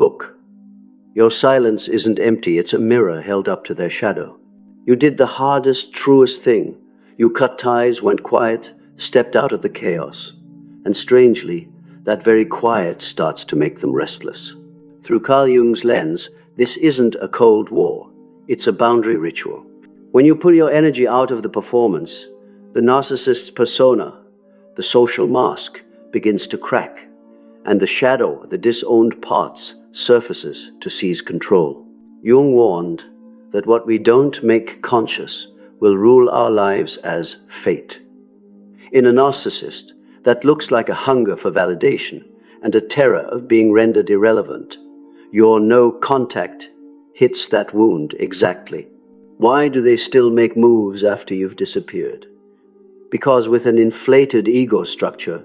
Hook. Your silence isn't empty, it's a mirror held up to their shadow. You did the hardest, truest thing. You cut ties, went quiet, stepped out of the chaos. And strangely, that very quiet starts to make them restless. Through Carl Jung's lens, this isn't a cold war. It's a boundary ritual. When you pull your energy out of the performance, the narcissist's persona, the social mask, begins to crack, and the shadow, the disowned parts, surfaces to seize control. Jung warned that what we don't make conscious will rule our lives as fate. In a narcissist, that looks like a hunger for validation and a terror of being rendered irrelevant. Your no contact hits that wound exactly. Why do they still make moves after you've disappeared? Because with an inflated ego structure,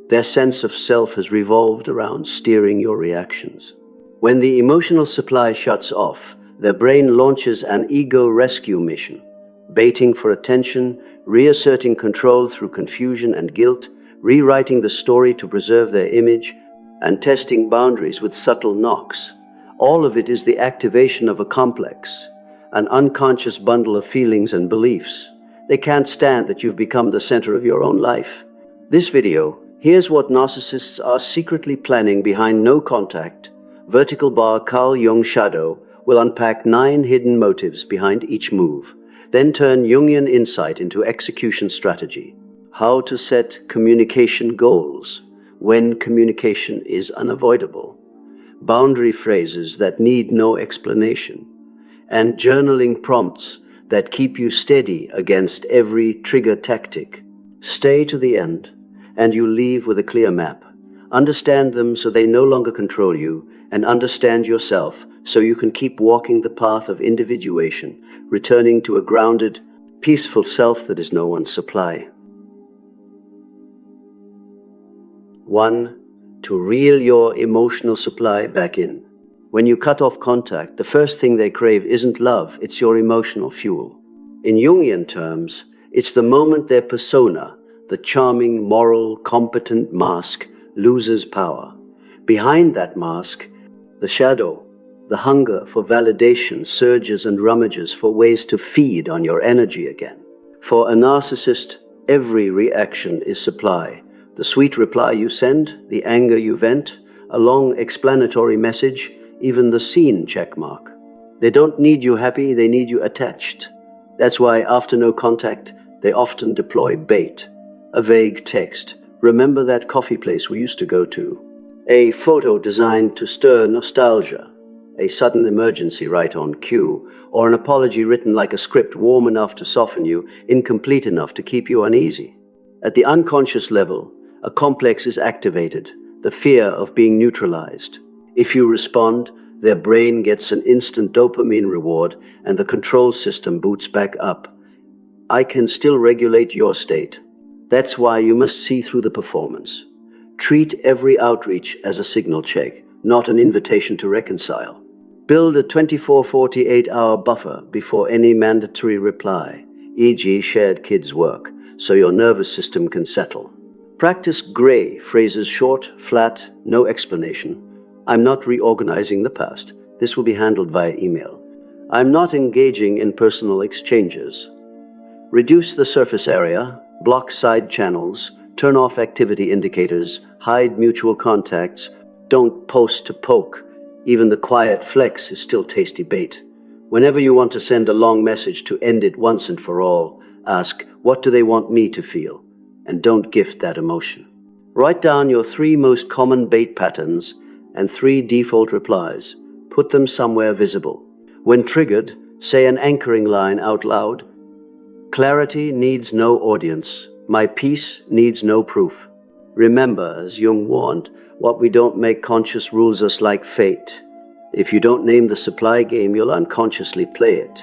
their sense of self has revolved around steering your reactions. When the emotional supply shuts off, their brain launches an ego rescue mission, baiting for attention, reasserting control through confusion and guilt, rewriting the story to preserve their image, and testing boundaries with subtle knocks. All of it is the activation of a complex, an unconscious bundle of feelings and beliefs. They can't stand that you've become the center of your own life. This video, here's what narcissists are secretly planning behind no contact. Vertical bar Carl Jung Shadow will unpack 9 hidden motives behind each move, then turn Jungian insight into execution strategy. How to set communication goals when communication is unavoidable. Boundary phrases that need no explanation. And journaling prompts that keep you steady against every trigger tactic. Stay to the end, and you leave with a clear map. Understand them so they no longer control you, and understand yourself so you can keep walking the path of individuation, returning to a grounded, peaceful self that is no one's supply. 1. To reel your emotional supply back in. When you cut off contact, the first thing they crave isn't love, it's your emotional fuel. In Jungian terms, it's the moment their persona, the charming, moral, competent mask, loses power. Behind that mask, the shadow, the hunger for validation, surges and rummages for ways to feed on your energy again. For a narcissist, every reaction is supply. The sweet reply you send, the anger you vent, a long explanatory message, even the scene checkmark. They don't need you happy, they need you attached. That's why after no contact, they often deploy bait. A vague text, remember that coffee place we used to go to? A photo designed to stir nostalgia. A sudden emergency right on cue, or an apology written like a script warm enough to soften you, incomplete enough to keep you uneasy. At the unconscious level, a complex is activated, the fear of being neutralized. If you respond, their brain gets an instant dopamine reward and the control system boots back up. I can still regulate your state. That's why you must see through the performance. Treat every outreach as a signal check, not an invitation to reconcile. Build a 24-48-hour buffer before any mandatory reply, e.g. shared kids' work, so your nervous system can settle. Practice gray phrases, short, flat, no explanation. I'm not reorganizing the past. This will be handled via email. I'm not engaging in personal exchanges. Reduce the surface area, block side channels, turn off activity indicators, hide mutual contacts, don't post to poke. Even the quiet flex is still tasty bait. Whenever you want to send a long message to end it once and for all, ask, what do they want me to feel? And don't gift that emotion. Write down your 3 most common bait patterns and 3 default replies. Put them somewhere visible. When triggered, say an anchoring line out loud. Clarity needs no audience. My peace needs no proof. Remember, as Jung warned, what we don't make conscious rules us like fate. If you don't name the supply game, you'll unconsciously play it.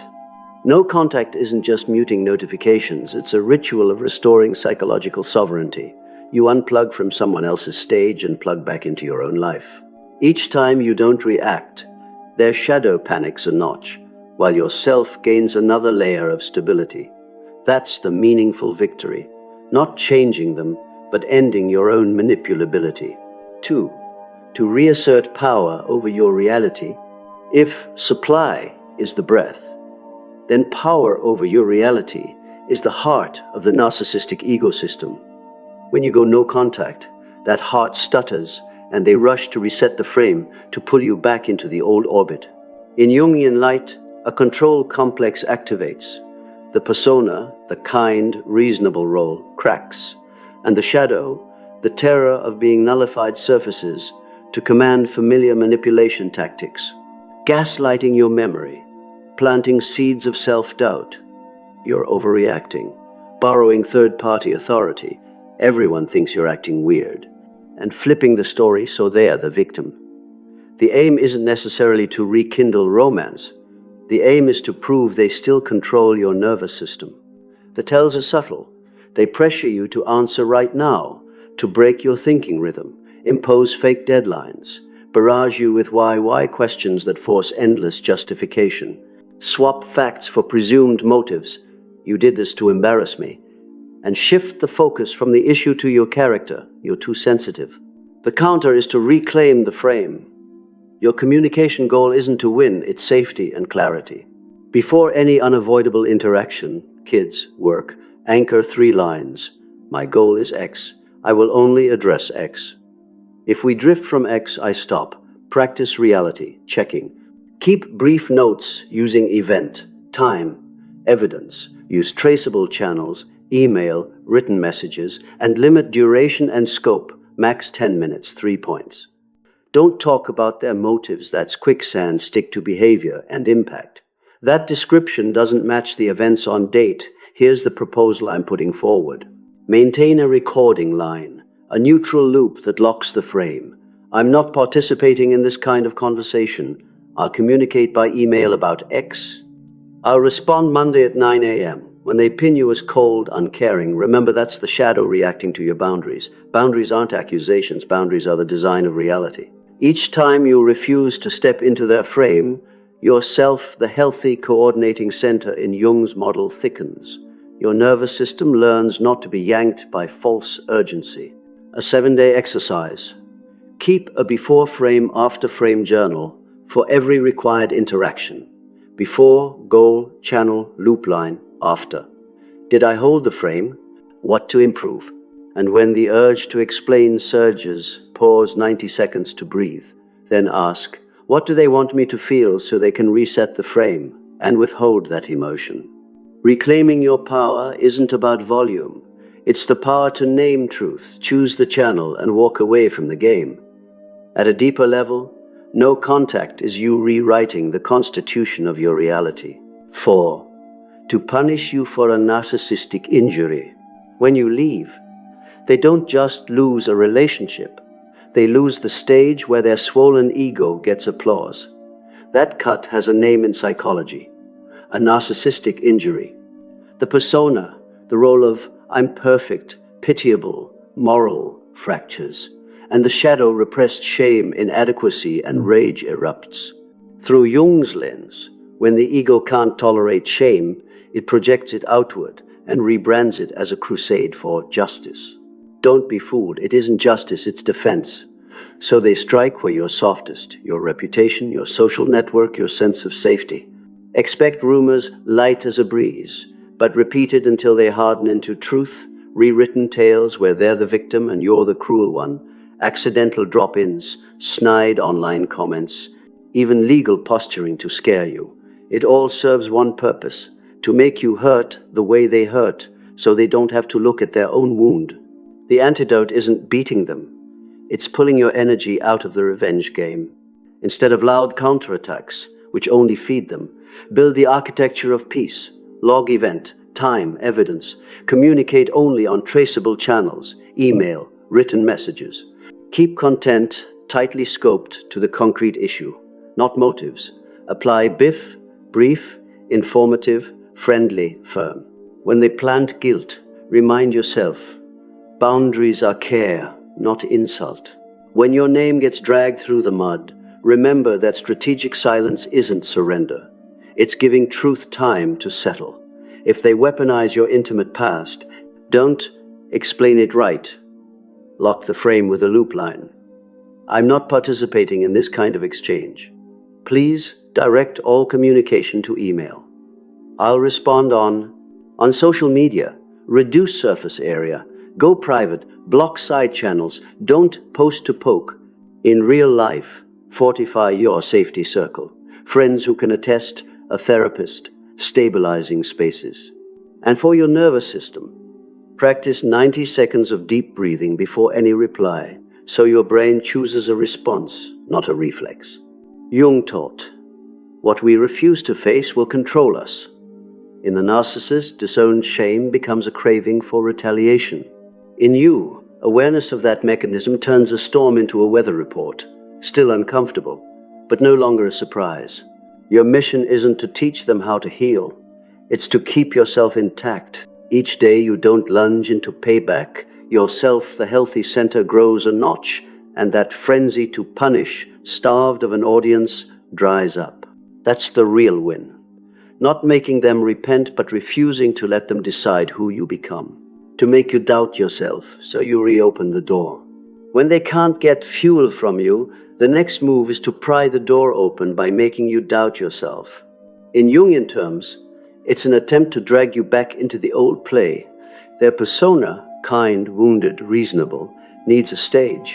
No contact isn't just muting notifications, it's a ritual of restoring psychological sovereignty. You unplug from someone else's stage and plug back into your own life. Each time you don't react, their shadow panics a notch, while your self gains another layer of stability. That's the meaningful victory. Not changing them, but ending your own manipulability. 2. to reassert power over your reality. If supply is the breath, then power over your reality is the heart of the narcissistic ecosystem. When you go no contact, that heart stutters and they rush to reset the frame to pull you back into the old orbit. In Jungian light, a control complex activates. The persona, the kind, reasonable role, cracks, and the shadow, the terror of being nullified, surfaces to command familiar manipulation tactics, gaslighting your memory, planting seeds of self-doubt. You're overreacting, borrowing third-party authority. Everyone thinks you're acting weird, and flipping the story so they're the victim. The aim isn't necessarily to rekindle romance. The aim is to prove they still control your nervous system. The tells are subtle. They pressure you to answer right now, to break your thinking rhythm, impose fake deadlines, barrage you with why questions that force endless justification, swap facts for presumed motives. You did this to embarrass me. And shift the focus from the issue to your character. You're too sensitive. The counter is to reclaim the frame. Your communication goal isn't to win, it's safety and clarity. Before any unavoidable interaction, kids, work, anchor 3 lines. My goal is X. I will only address X. If we drift from X, I stop. Practice reality, checking. Keep brief notes using event, time, evidence. Use traceable channels, email, written messages, and limit duration and scope, max 10 minutes, 3 points. Don't talk about their motives, that's quicksand, stick to behavior and impact. That description doesn't match the events on date. Here's the proposal I'm putting forward. Maintain a recording line, a neutral loop that locks the frame. I'm not participating in this kind of conversation. I'll communicate by email about X. I'll respond Monday at 9 a.m. When they pin you as cold, uncaring, remember that's the shadow reacting to your boundaries. Boundaries aren't accusations, boundaries are the design of reality. Each time you refuse to step into their frame, yourself, the healthy coordinating center in Jung's model, thickens. Your nervous system learns not to be yanked by false urgency. A 7-day exercise. Keep a before frame, after frame journal for every required interaction. Before, goal, channel, loop line, after. Did I hold the frame? What to improve? And when the urge to explain surges, pause 90 seconds to breathe. Then ask, what do they want me to feel so they can reset the frame and withhold that emotion? Reclaiming your power isn't about volume. It's the power to name truth, choose the channel, and walk away from the game. At a deeper level, no contact is you rewriting the constitution of your reality. 4. To punish you for a narcissistic injury. When you leave, they don't just lose a relationship. They lose the stage where their swollen ego gets applause. That cut has a name in psychology, a narcissistic injury. The persona, the role of I'm perfect, pitiable, moral, fractures, and the shadow repressed shame, inadequacy, and rage erupts. Through Jung's lens, when the ego can't tolerate shame, it projects it outward and rebrands it as a crusade for justice. Don't be fooled, it isn't justice, it's defense. So they strike where you're softest, your reputation, your social network, your sense of safety. Expect rumors light as a breeze, but repeated until they harden into truth, rewritten tales where they're the victim and you're the cruel one, accidental drop-ins, snide online comments, even legal posturing to scare you. It all serves one purpose, to make you hurt the way they hurt, so they don't have to look at their own wound. The antidote isn't beating them. It's pulling your energy out of the revenge game. Instead of loud counterattacks, which only feed them, build the architecture of peace. Log event, time, evidence. Communicate only on traceable channels, email, written messages. Keep content tightly scoped to the concrete issue, not motives. Apply BIF, brief, informative, friendly, firm. When they plant guilt, remind yourself, boundaries are care, not insult. When your name gets dragged through the mud, remember that strategic silence isn't surrender. It's giving truth time to settle. If they weaponize your intimate past, don't explain it right. Lock the frame with a loop line. I'm not participating in this kind of exchange. Please direct all communication to email. I'll respond on social media. Reduce surface area. Go private. Block side channels. Don't post to poke. In real life, fortify your safety circle. Friends who can attest, a therapist, stabilizing spaces. And for your nervous system, practice 90 seconds of deep breathing before any reply, so your brain chooses a response, not a reflex. Jung taught, what we refuse to face will control us. In the narcissist, disowned shame becomes a craving for retaliation. In you, awareness of that mechanism turns a storm into a weather report, still uncomfortable, but no longer a surprise. Your mission isn't to teach them how to heal. It's to keep yourself intact. Each day you don't lunge into payback, yourself, the healthy center, grows a notch, and that frenzy to punish, starved of an audience, dries up. That's the real win. Not making them repent, but refusing to let them decide who you become. To make you doubt yourself, so you reopen the door. When they can't get fuel from you, the next move is to pry the door open by making you doubt yourself. In Jungian terms, it's an attempt to drag you back into the old play. Their persona, kind, wounded, reasonable, needs a stage.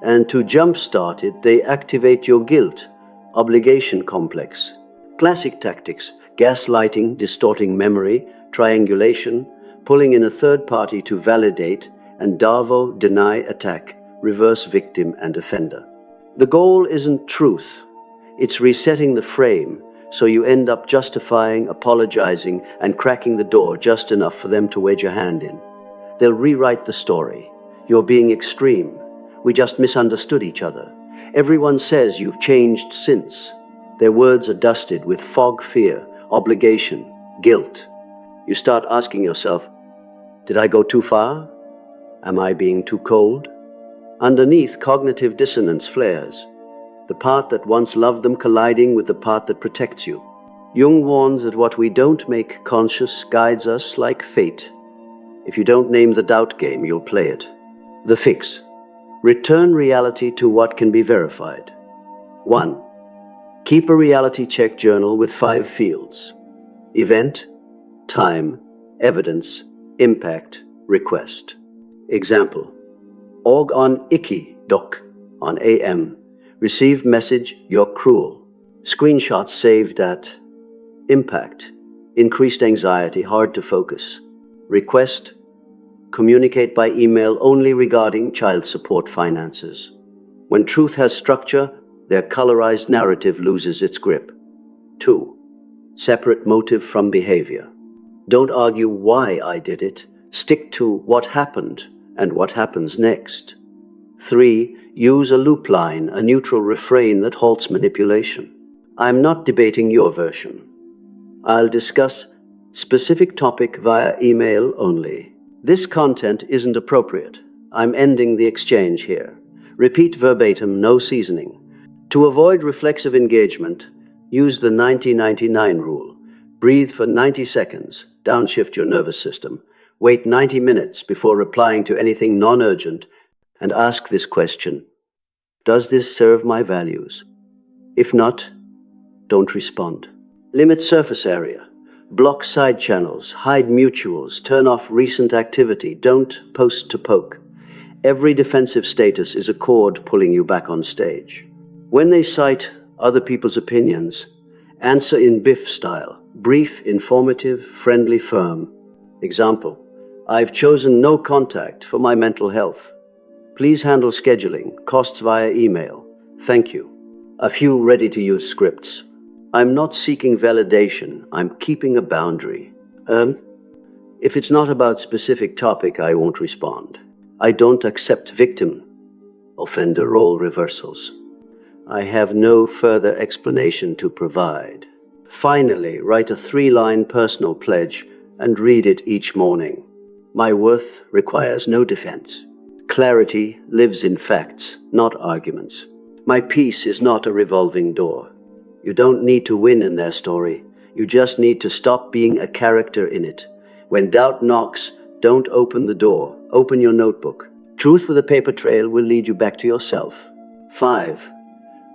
And to jumpstart it, they activate your guilt, obligation complex. Classic tactics: gaslighting, distorting memory, triangulation, pulling in a third party to validate, and Darvo, deny, attack, reverse victim and offender. The goal isn't truth. It's resetting the frame, so you end up justifying, apologizing, and cracking the door just enough for them to wedge a hand in. They'll rewrite the story. You're being extreme. We just misunderstood each other. Everyone says you've changed since. Their words are dusted with fog, fear, obligation, guilt. You start asking yourself, did I go too far? Am I being too cold? Underneath, cognitive dissonance flares. The part that once loved them colliding with the part that protects you. Jung warns that what we don't make conscious guides us like fate. If you don't name the doubt game, you'll play it. The fix: return reality to what can be verified. 1. Keep a reality check journal with 5 fields: event, time, evidence, impact, request. Example: org on icky doc on AM. Received message, you're cruel. Screenshots saved at impact, increased anxiety, hard to focus. Request: communicate by email only regarding child support finances. When truth has structure, their colorized narrative loses its grip. 2. Separate motive from behavior. Don't argue why I did it. Stick to what happened and what happens next. 3. Use a loop line, a neutral refrain that halts manipulation. I'm not debating your version. I'll discuss specific topic via email only. This content isn't appropriate. I'm ending the exchange here. Repeat verbatim, no seasoning. To avoid reflexive engagement, use the 90-99 rule. Breathe for 90 seconds, downshift your nervous system. Wait 90 minutes before replying to anything non-urgent, and ask this question: does this serve my values? If not, don't respond. Limit surface area. Block side channels, hide mutuals, turn off recent activity. Don't post to poke. Every defensive status is a cord pulling you back on stage. When they cite other people's opinions, answer in Biff style: brief, informative, friendly, firm. Example: I've chosen no contact for my mental health. Please handle scheduling, costs via email. Thank you. A few ready-to-use scripts. I'm not seeking validation. I'm keeping a boundary. If it's not about specific topic, I won't respond. I don't accept victim-offender role reversals. I have no further explanation to provide. Finally, write a 3-line personal pledge and read it each morning. My worth requires no defense. Clarity lives in facts, not arguments. My peace is not a revolving door. You don't need to win in their story. You just need to stop being a character in it. When doubt knocks, don't open the door. Open your notebook. Truth with a paper trail will lead you back to yourself. 5.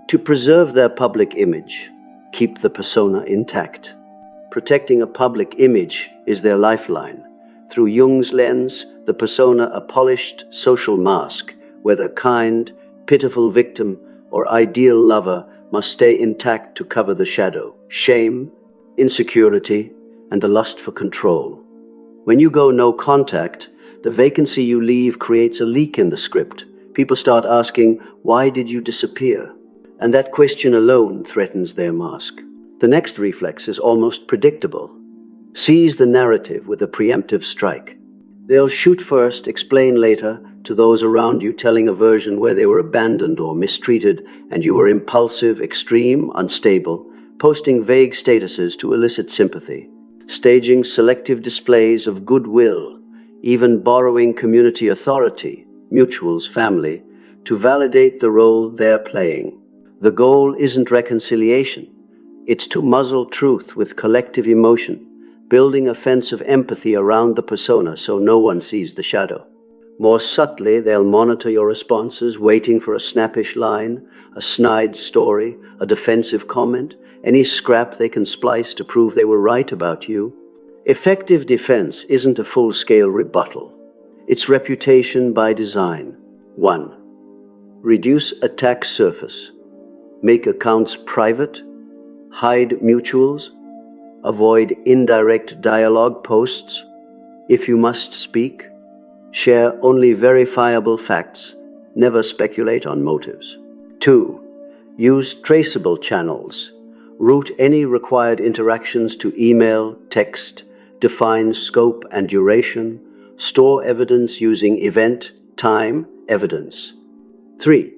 To preserve their public image, keep the persona intact. Protecting a public image is their lifeline. Through Jung's lens, the persona, a polished social mask, whether kind, pitiful victim, or ideal lover, must stay intact to cover the shadow, shame, insecurity, and the lust for control. When you go no contact, the vacancy you leave creates a leak in the script. People start asking, "Why did you disappear?" And that question alone threatens their mask. The next reflex is almost predictable. Seize the narrative with a preemptive strike. They'll shoot first, explain later to those around you, telling a version where they were abandoned or mistreated and you were impulsive, extreme, unstable, posting vague statuses to elicit sympathy, staging selective displays of goodwill, even borrowing community authority, mutuals, family, to validate the role they're playing. The goal isn't reconciliation. It's to muzzle truth with collective emotion, building a fence of empathy around the persona so no one sees the shadow. More subtly, they'll monitor your responses, waiting for a snappish line, a snide story, a defensive comment, any scrap they can splice to prove they were right about you. Effective defense isn't a full-scale rebuttal. It's reputation by design. 1. Reduce attack surface. Make accounts private. Hide mutuals. Avoid indirect dialogue posts. If you must speak, share only verifiable facts. Never speculate on motives. 2. Use traceable channels. Route any required interactions to email, text, define scope and duration, store evidence using event, time, evidence. 3.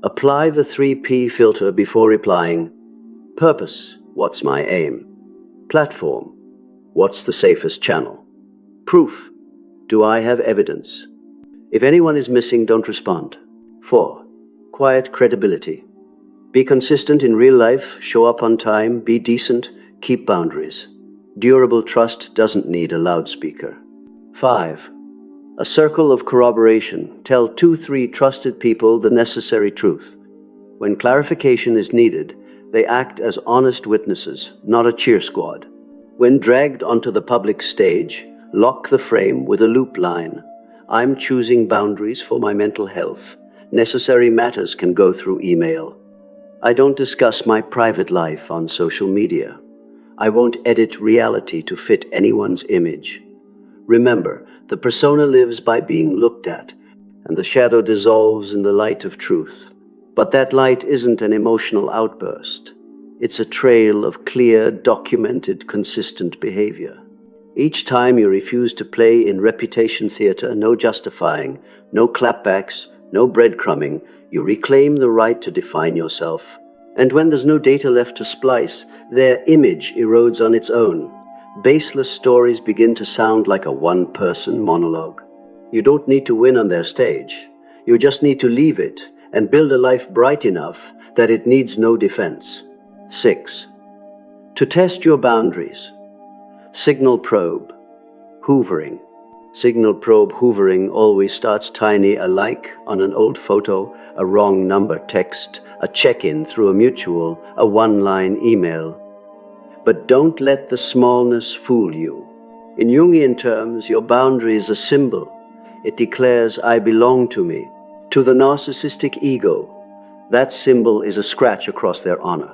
Apply the 3P filter before replying. Purpose, what's my aim? Platform, what's the safest channel? Proof, do I have evidence? If anyone is missing, don't respond. 4. Quiet credibility. Be consistent in real life, show up on time, be decent, keep boundaries. Durable trust doesn't need a loudspeaker. 5. A circle of corroboration. Tell 2-3 trusted people the necessary truth. When clarification is needed, they act as honest witnesses, not a cheer squad. When dragged onto the public stage, lock the frame with a loop line. I'm choosing boundaries for my mental health. Necessary matters can go through email. I don't discuss my private life on social media. I won't edit reality to fit anyone's image. Remember, the persona lives by being looked at, and the shadow dissolves in the light of truth. But that light isn't an emotional outburst. It's a trail of clear, documented, consistent behavior. Each time you refuse to play in reputation theater, no justifying, no clapbacks, no breadcrumbing, you reclaim the right to define yourself. And when there's no data left to splice, their image erodes on its own. Baseless stories begin to sound like a one-person monologue. You don't need to win on their stage. You just need to leave it and build a life bright enough that it needs no defense. 6. To test your boundaries. Signal probe. Hoovering. Signal probe hoovering always starts tiny: a like on an old photo, a wrong number text, a check-in through a mutual, a one-line email. But don't let the smallness fool you. In Jungian terms, your boundary is a symbol. It declares, I belong to me. To the narcissistic ego, that symbol is a scratch across their honor.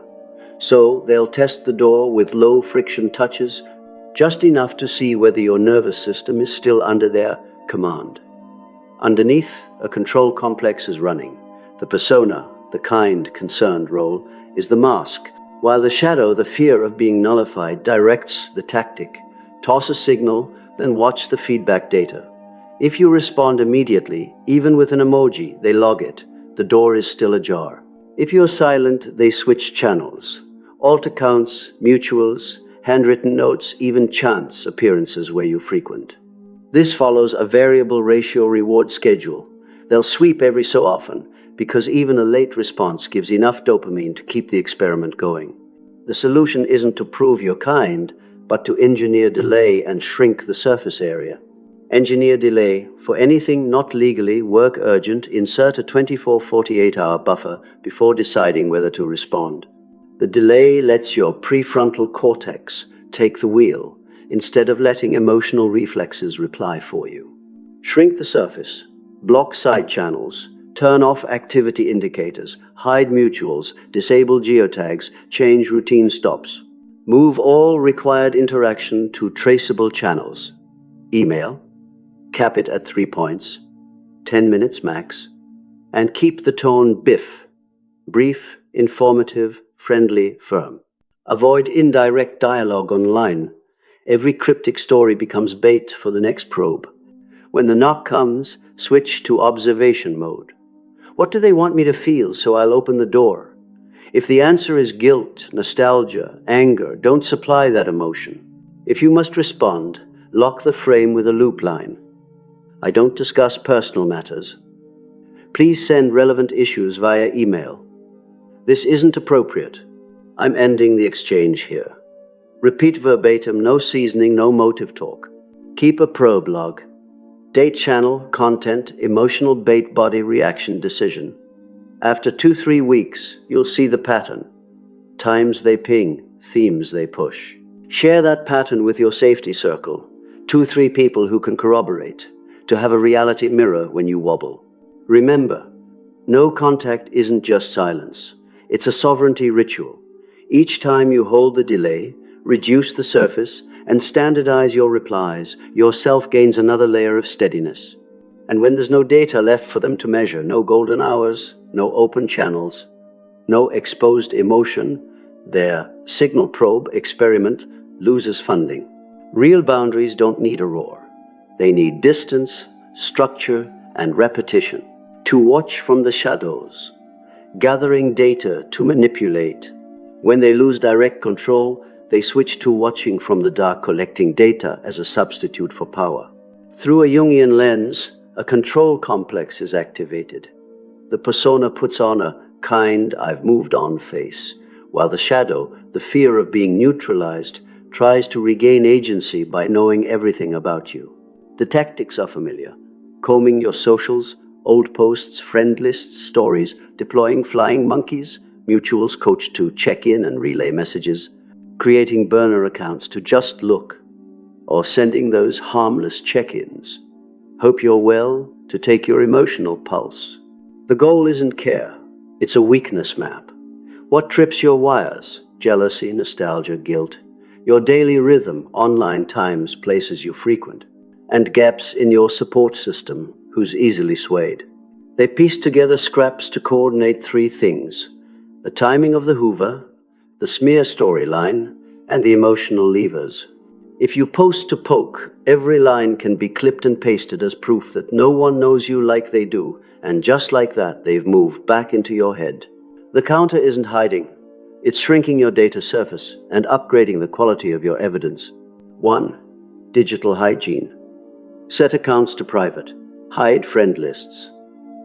So they'll test the door with low-friction touches, just enough to see whether your nervous system is still under their command. Underneath, a control complex is running. The persona, the kind, concerned role, is the mask, while the shadow, the fear of being nullified, directs the tactic. Toss a signal, then watch the feedback data. If you respond immediately, even with an emoji, they log it. The door is still ajar. If you're silent, they switch channels. Alt accounts, mutuals, handwritten notes, even chance appearances where you frequent. This follows a variable ratio reward schedule. They'll sweep every so often, because even a late response gives enough dopamine to keep the experiment going. The solution isn't to prove you're kind, but to engineer delay and shrink the surface area. Engineer delay. For anything not legally work urgent, insert a 24-48-hour buffer before deciding whether to respond. The delay lets your prefrontal cortex take the wheel instead of letting emotional reflexes reply for you. Shrink the surface, block side channels, turn off activity indicators, hide mutuals, disable geotags, change routine stops. Move all required interaction to traceable channels. Email, cap it at 3 points, 10 minutes max, and keep the tone brief, informative, friendly, firm. Avoid indirect dialogue online. Every cryptic story becomes bait for the next probe. When the knock comes, switch to observation mode. What do they want me to feel so I'll open the door? If the answer is guilt, nostalgia, anger, don't supply that emotion. If you must respond, lock the frame with a loop line. I don't discuss personal matters. Please send relevant issues via email. This isn't appropriate. I'm ending the exchange here. Repeat verbatim, no seasoning, no motive talk. Keep a probe log. Date, channel, content, emotional bait, body reaction, decision. After 2-3 weeks, you'll see the pattern. Times they ping, themes they push. Share that pattern with your safety circle. 2-3 people who can corroborate, to have a reality mirror when you wobble. Remember, no contact isn't just silence. It's a sovereignty ritual. Each time you hold the delay, reduce the surface, and standardize your replies, yourself gains another layer of steadiness. And when there's no data left for them to measure, no golden hours, no open channels, no exposed emotion, their signal probe experiment loses funding. Real boundaries don't need a roar. They need distance, structure, and repetition. To watch from the shadows, gathering data to manipulate. When they lose direct control, they switch to watching from the dark, collecting data as a substitute for power. Through a Jungian lens, a control complex is activated. The persona puts on a kind, I've moved on face, while the shadow, the fear of being neutralized, tries to regain agency by knowing everything about you. The tactics are familiar. Combing your socials, old posts, friend lists, stories, deploying flying monkeys, mutuals coached to check in and relay messages, creating burner accounts to just look, or sending those harmless check-ins. Hope you're well, to take your emotional pulse. The goal isn't care, it's a weakness map. What trips your wires? Jealousy, nostalgia, guilt. Your daily rhythm, online times, places you frequent, and gaps in your support system, who's easily swayed. They piece together scraps to coordinate 3 things: the timing of the Hoover, the smear storyline, and the emotional levers. If you post to poke, every line can be clipped and pasted as proof that no one knows you like they do, and just like that, they've moved back into your head. The counter isn't hiding. It's shrinking your data surface and upgrading the quality of your evidence. 1. Digital hygiene. Set accounts to private. Hide friend lists.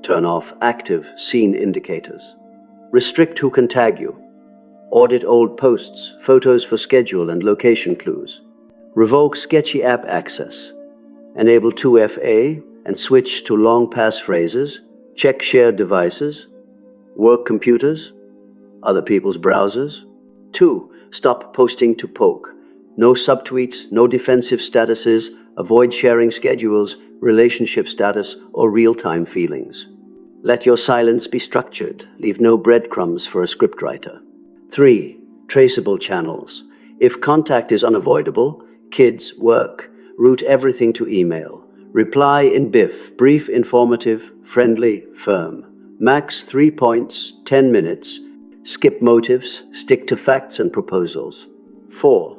Turn off active seen indicators. Restrict who can tag you. Audit old posts, photos for schedule and location clues. Revoke sketchy app access. Enable 2FA and switch to long passphrases. Check shared devices, work computers, other people's browsers. 2. Stop posting to poke. No subtweets, no defensive statuses. Avoid sharing schedules, relationship status, or real-time feelings. Let your silence be structured. Leave no breadcrumbs for a scriptwriter. 3. Traceable channels. If contact is unavoidable, kids, work, route everything to email. Reply in brief, informative, friendly, firm. Max 3 points, 10 minutes. Skip motives, stick to facts and proposals. 4.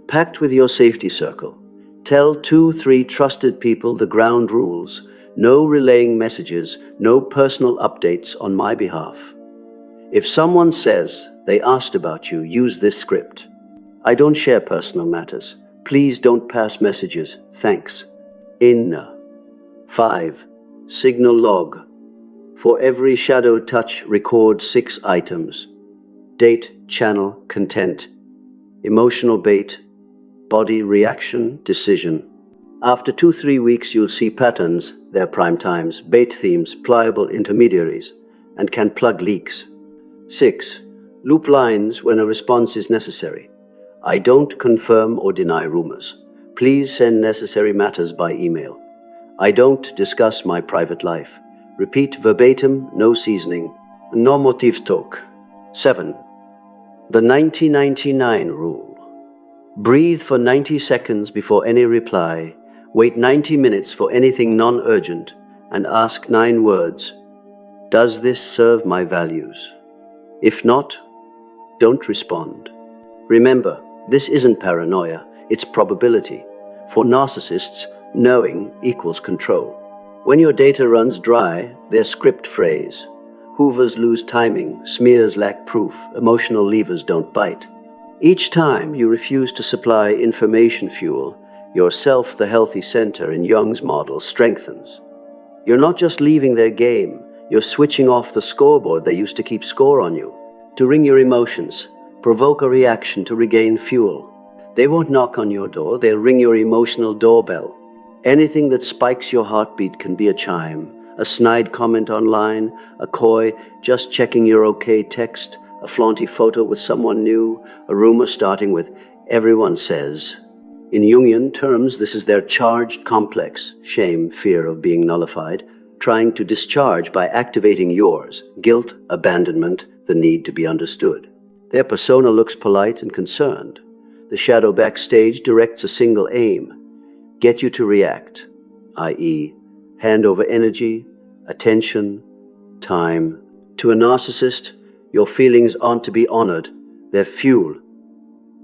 Pact with your safety circle. Tell 2-3 trusted people the ground rules. No relaying messages, no personal updates on my behalf. If someone says they asked about you, use this script. I don't share personal matters. Please don't pass messages. Thanks. In 5. Signal log. For every shadow touch, record 6 items. Date, channel, content. Emotional bait, body reaction, decision. After 2-3 weeks, you'll see patterns, their prime times, bait themes, pliable intermediaries, and can plug leaks. 6. Loop lines when a response is necessary. I don't confirm or deny rumors. Please send necessary matters by email. I don't discuss my private life. Repeat verbatim, no seasoning. Normative talk. 7. The 90-99 rule. Breathe for 90 seconds before any reply. Wait 90 minutes for anything non-urgent and ask 9 words. Does this serve my values? If not, don't respond. Remember, this isn't paranoia, it's probability. For narcissists, knowing equals control. When your data runs dry, their script phrase. Hoovers lose timing, smears lack proof, emotional levers don't bite. Each time you refuse to supply information fuel, yourself, the healthy center in Jung's model, strengthens. You're not just leaving their game, you're switching off the scoreboard they used to keep score on you. To ring your emotions, provoke a reaction to regain fuel. They won't knock on your door, they'll ring your emotional doorbell. Anything that spikes your heartbeat can be a chime, a snide comment online, a coy, just checking you're okay text, a flaunty photo with someone new, a rumor starting with, everyone says. In Jungian terms, this is their charged complex, shame, fear of being nullified, trying to discharge by activating yours, guilt, abandonment, the need to be understood. Their persona looks polite and concerned. The shadow backstage directs a single aim, get you to react, i.e., hand over energy, attention, time. To a narcissist, your feelings aren't to be honored, they're fuel.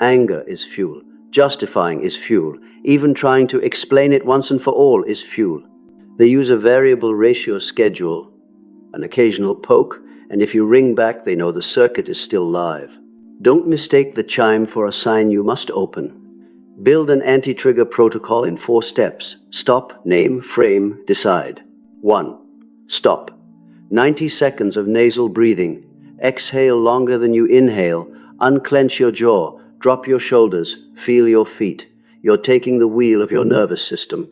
Anger is fuel. Justifying is fuel. Even trying to explain it once and for all is fuel. They use a variable ratio schedule, an occasional poke, and if you ring back, they know the circuit is still live. Don't mistake the chime for a sign you must open. Build an anti-trigger protocol in 4 steps. Stop, name, frame, decide. 1. Stop. 90 seconds of nasal breathing. Exhale longer than you inhale. Unclench your jaw. Drop your shoulders. Feel your feet. You're taking the wheel of your nervous system.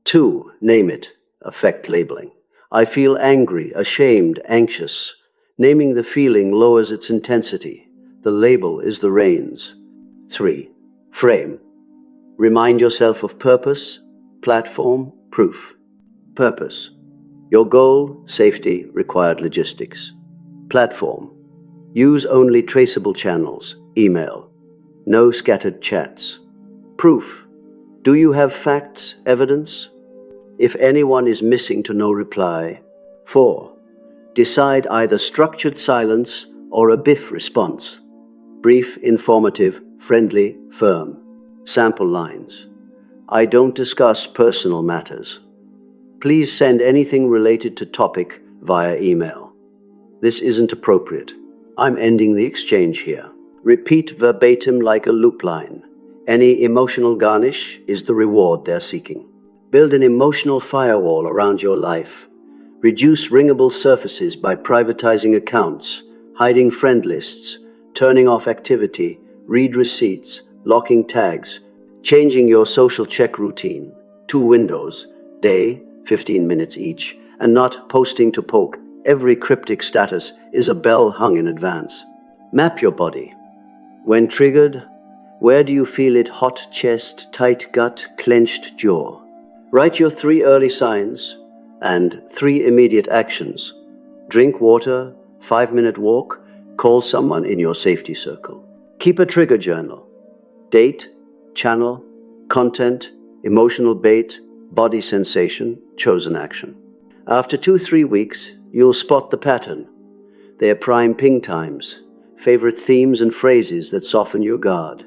2. Name it. Affect labeling. I feel angry, ashamed, anxious. Naming the feeling lowers its intensity. The label is the reins. 3. Frame. Remind yourself of purpose, platform, proof. Purpose. Your goal, safety, required logistics. Platform. Use only traceable channels, email. No scattered chats. Proof. Do you have facts, evidence? If anyone is missing to no reply. 4. Decide either structured silence or a biff response. Brief, informative, friendly, firm. Sample lines. I don't discuss personal matters. Please send anything related to topic via email. This isn't appropriate. I'm ending the exchange here. Repeat verbatim like a loop line. Any emotional garnish is the reward they're seeking. Build an emotional firewall around your life. Reduce ringable surfaces by privatizing accounts, hiding friend lists, turning off activity, read receipts, locking tags, changing your social check routine. 2 windows, day, 15 minutes each, and not posting to poke. Every cryptic status is a bell hung in advance. Map your body. When triggered, where do you feel it? Hot chest, tight gut, clenched jaw. Write your 3 early signs and 3 immediate actions. Drink water, 5-minute walk, call someone in your safety circle. Keep a trigger journal. Date, channel, content, emotional bait, body sensation, chosen action. After 2-3 weeks, you'll spot the pattern. Their prime ping times, favorite themes and phrases that soften your guard.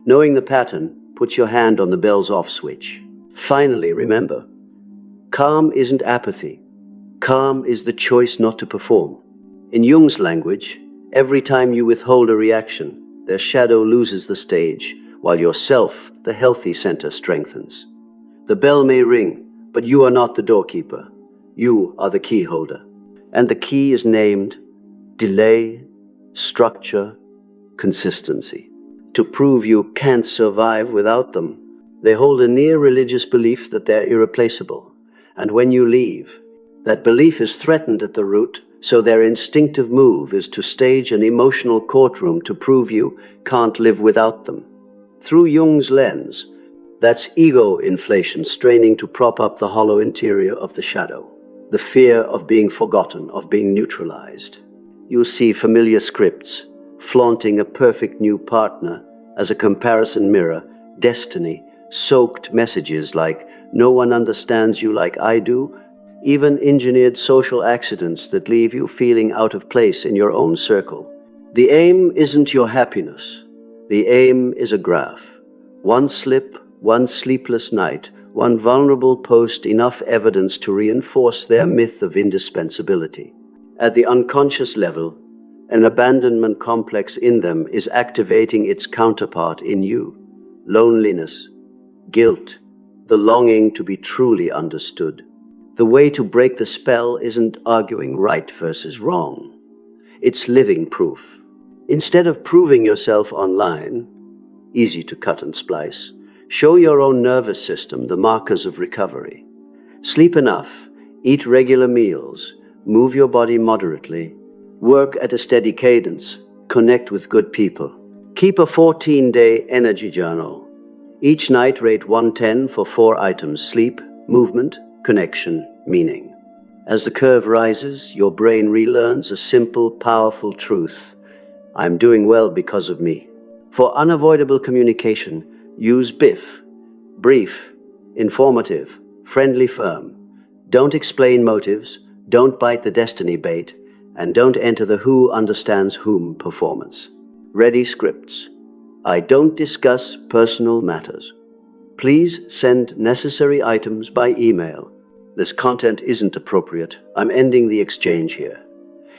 Knowing the pattern, put your hand on the bells off switch. Finally, remember, calm isn't apathy. Calm is the choice not to perform. In Jung's language, every time you withhold a reaction, their shadow loses the stage, while yourself, the healthy center, strengthens. The bell may ring, but you are not the doorkeeper. You are the key holder. And the key is named delay, structure, consistency. To prove you can't survive without them, They hold a near religious belief that they're irreplaceable, and when you leave, that belief is threatened at the root, so their instinctive move is to stage an emotional courtroom to prove you can't live without them. Through Jung's lens, that's ego inflation straining to prop up the hollow interior of the shadow, the fear of being forgotten, of being neutralized. You'll see familiar scripts, flaunting a perfect new partner as a comparison mirror, destiny, soaked messages like, "No one understands you like I do," even engineered social accidents that leave you feeling out of place in your own circle. The aim isn't your happiness. The aim is a graph. One slip, one sleepless night, one vulnerable post, enough evidence to reinforce their myth of indispensability. At the unconscious level, an abandonment complex in them is activating its counterpart in you: loneliness, guilt, the longing to be truly understood. The way to break the spell isn't arguing right versus wrong. It's living proof. Instead of proving yourself online, easy to cut and splice, show your own nervous system the markers of recovery. Sleep enough, eat regular meals, move your body moderately, work at a steady cadence, connect with good people. Keep a 14-day energy journal. Each night rate 110 for 4 items: sleep, movement, connection, meaning. As the curve rises, your brain relearns a simple, powerful truth: I'm doing well because of me. For unavoidable communication, use BIF: brief, informative, friendly, firm. Don't explain motives, don't bite the destiny bait, and don't enter the who understands whom performance. Ready scripts. I don't discuss personal matters. Please send necessary items by email. This content isn't appropriate. I'm ending the exchange here.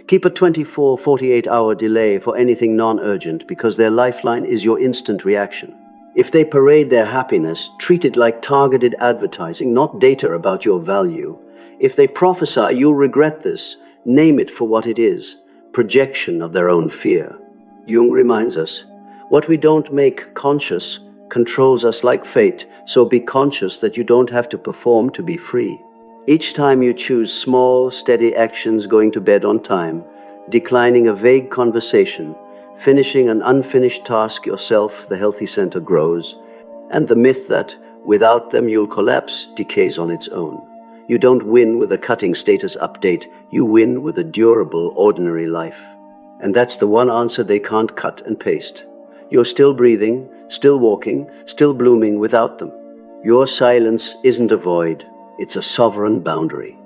Keep a 24, 48-hour delay for anything non-urgent, because their lifeline is your instant reaction. If they parade their happiness, treat it like targeted advertising, not data about your value. If they prophesy you'll regret this, name it for what it is: projection of their own fear. Jung reminds us, what we don't make conscious controls us like fate, so be conscious that you don't have to perform to be free. Each time you choose small, steady actions: going to bed on time, declining a vague conversation, finishing an unfinished task yourself, the healthy center grows, and the myth that without them you'll collapse decays on its own. You don't win with a cutting status update, you win with a durable, ordinary life. And that's the one answer they can't cut and paste. You're still breathing, still walking, still blooming without them. Your silence isn't a void, it's a sovereign boundary.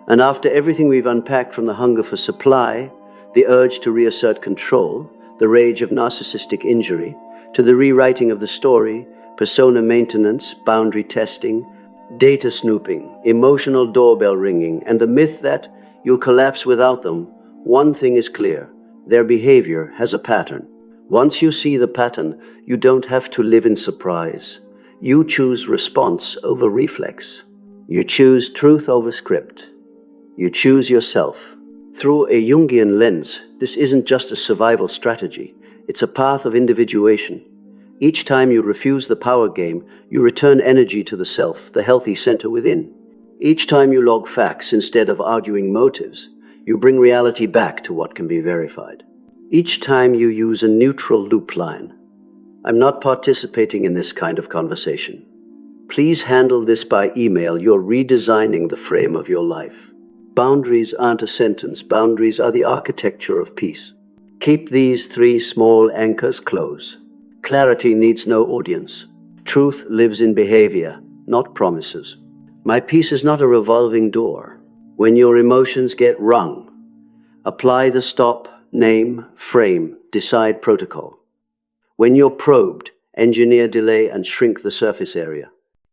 And after everything we've unpacked, from the hunger for supply, the urge to reassert control, the rage of narcissistic injury, to the rewriting of the story, persona maintenance, boundary testing, data snooping, emotional doorbell ringing, and the myth that you'll collapse without them, one thing is clear: their behavior has a pattern. Once you see the pattern, you don't have to live in surprise. You choose response over reflex. You choose truth over script. You choose yourself. Through a Jungian lens, this isn't just a survival strategy. It's a path of individuation. Each time you refuse the power game, you return energy to the self, the healthy center within. Each time you log facts instead of arguing motives, you bring reality back to what can be verified. Each time you use a neutral loop line: I'm not participating in this kind of conversation. Please handle this by email. You're redesigning the frame of your life. Boundaries aren't a sentence. Boundaries are the architecture of peace. Keep these 3 small anchors close. Clarity needs no audience. Truth lives in behavior, not promises. My peace is not a revolving door. When your emotions get wrung, apply the stop, name, frame, decide protocol. When you're probed, engineer delay and shrink the surface area.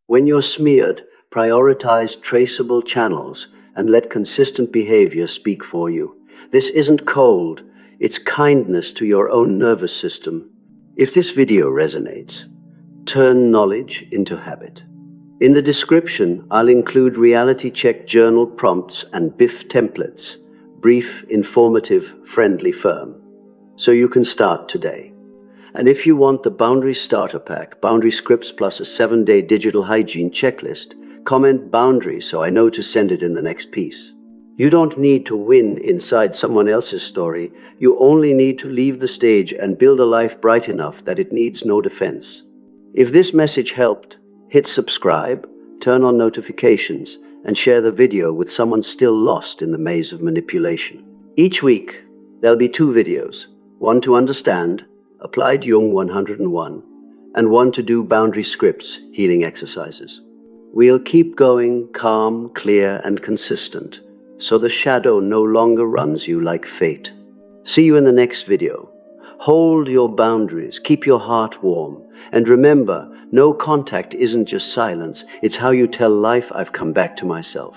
When you're smeared, prioritize traceable channels and let consistent behavior speak for you. This isn't cold, it's kindness to your own nervous system. If this video resonates, turn knowledge into habit. In the description, I'll include reality check journal prompts and BIF templates: brief, informative, friendly, firm, so you can start today. And if you want the Boundary Starter Pack, Boundary Scripts plus a 7-day digital hygiene checklist, comment boundary so I know to send it in the next piece. You don't need to win inside someone else's story. You only need to leave the stage and build a life bright enough that it needs no defense. If this message helped, hit subscribe, turn on notifications, and share the video with someone still lost in the maze of manipulation. Each week, there'll be 2 videos, one to understand, Applied Jung 101, and one to do Boundary Scripts, healing exercises. We'll keep going calm, clear, and consistent, so the shadow no longer runs you like fate. See you in the next video. Hold your boundaries, keep your heart warm, and remember, no contact isn't just silence, it's how you tell life I've come back to myself.